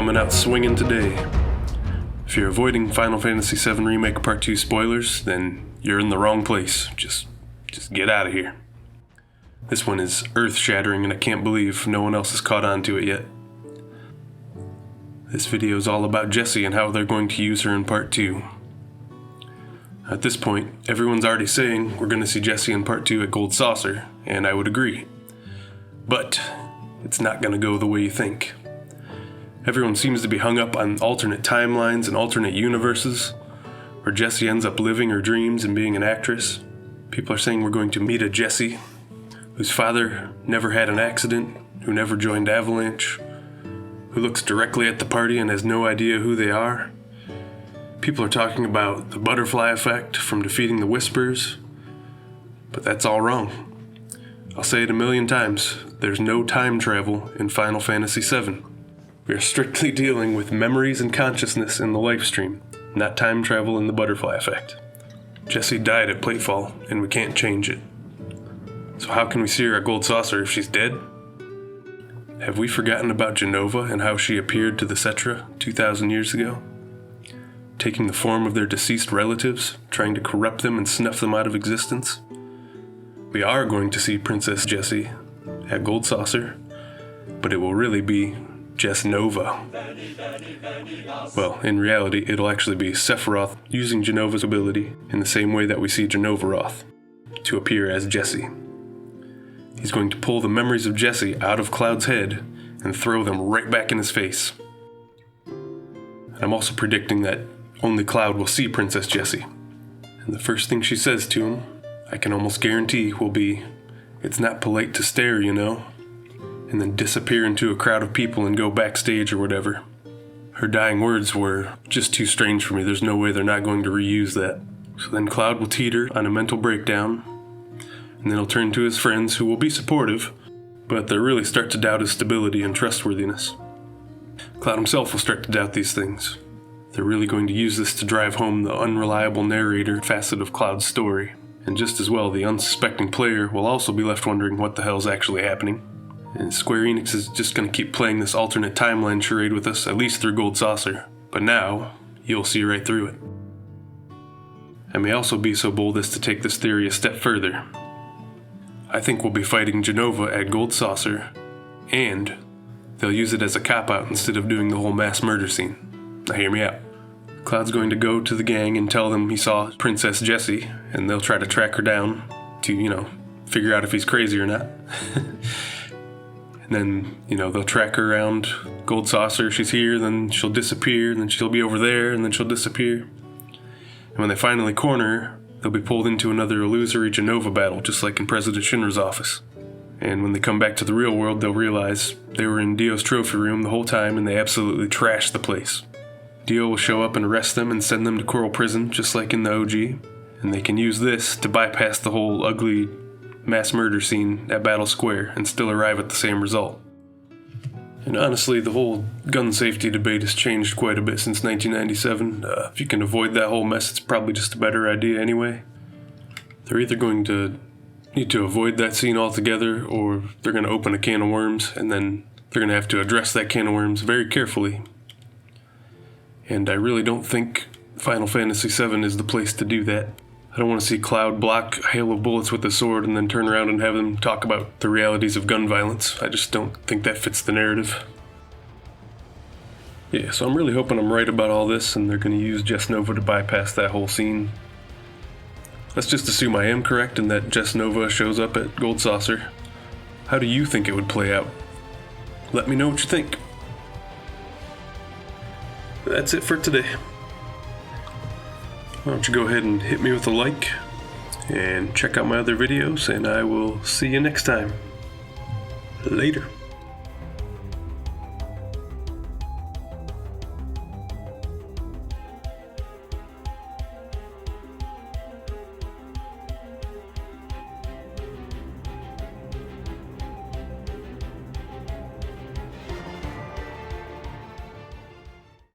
coming out swinging today. If you're avoiding Final Fantasy VII Remake Part 2 spoilers, then you're in the wrong place. Just get out of here. This one is earth-shattering and I can't believe no one else has caught on to it yet. This video is all about Jessie and how they're going to use her in Part 2. At this point, everyone's already saying we're going to see Jessie in Part 2 at Gold Saucer, and I would agree. But it's not going to go the way you think. Everyone seems to be hung up on alternate timelines and alternate universes, where Jessie ends up living her dreams and being an actress. People are saying we're going to meet a Jessie whose father never had an accident, who never joined Avalanche, who looks directly at the party and has no idea who they are. People are talking about the butterfly effect from defeating the Whispers, but that's all wrong. I'll say it a million times, there's no time travel in Final Fantasy VII. We are strictly dealing with memories and consciousness in the life stream, not time travel in the butterfly effect. Jessie died at Platefall, and we can't change it. So how can we see her at Gold Saucer if she's dead? Have we forgotten about Jenova and how she appeared to the Cetra 2,000 years ago? Taking the form of their deceased relatives, trying to corrupt them and snuff them out of existence? We are going to see Princess Jessie at Gold Saucer, but it will really be Jesnova. Well, in reality, it'll actually be Sephiroth using Jenova's ability in the same way that we see Jenova to appear as Jessie. He's going to pull the memories of Jessie out of Cloud's head and throw them right back in his face. I'm also predicting that only Cloud will see Princess Jessie. And the first thing she says to him, I can almost guarantee, will be, "It's not polite to stare, you know," and then disappear into a crowd of people and go backstage or whatever. Her dying words were just too strange for me. There's no way they're not going to reuse that. So then Cloud will teeter on a mental breakdown, and then he'll turn to his friends who will be supportive, but they'll really start to doubt his stability and trustworthiness. Cloud himself will start to doubt these things. They're really going to use this to drive home the unreliable narrator facet of Cloud's story. And just as well, the unsuspecting player will also be left wondering what the hell's actually happening. And Square Enix is just going to keep playing this alternate timeline charade with us, at least through Gold Saucer. But now, you'll see right through it. I may also be so bold as to take this theory a step further. I think we'll be fighting Jenova at Gold Saucer, and they'll use it as a cop-out instead of doing the whole mass murder scene. Now hear me out. Cloud's going to go to the gang and tell them he saw Princess Jessie, and they'll try to track her down to, figure out if he's crazy or not. And then, they'll track her around Gold Saucer. She's here, then she'll disappear, and then she'll be over there, and then she'll disappear. And when they finally corner her, they'll be pulled into another illusory Jenova battle, just like in President Shinra's office. And when they come back to the real world, they'll realize they were in Dio's trophy room the whole time, and they absolutely trashed the place. Dio will show up and arrest them and send them to Coral Prison, just like in the OG. And they can use this to bypass the whole ugly mass murder scene at Battle Square and still arrive at the same result. And honestly, the whole gun safety debate has changed quite a bit since 1997. If you can avoid that whole mess, it's probably just a better idea anyway. They're either going to need to avoid that scene altogether, or they're going to open a can of worms, and then they're going to have to address that can of worms very carefully. And I really don't think Final Fantasy VII is the place to do that. I don't want to see Cloud block a hail of bullets with a sword and then turn around and have them talk about the realities of gun violence. I just don't think that fits the narrative. Yeah, so I'm really hoping I'm right about all this and they're going to use Jesnova to bypass that whole scene. Let's just assume I am correct and that Jesnova shows up at Gold Saucer. How do you think it would play out? Let me know what you think. That's it for today. Why don't you go ahead and hit me with a like and check out my other videos, and I will see you next time. Later.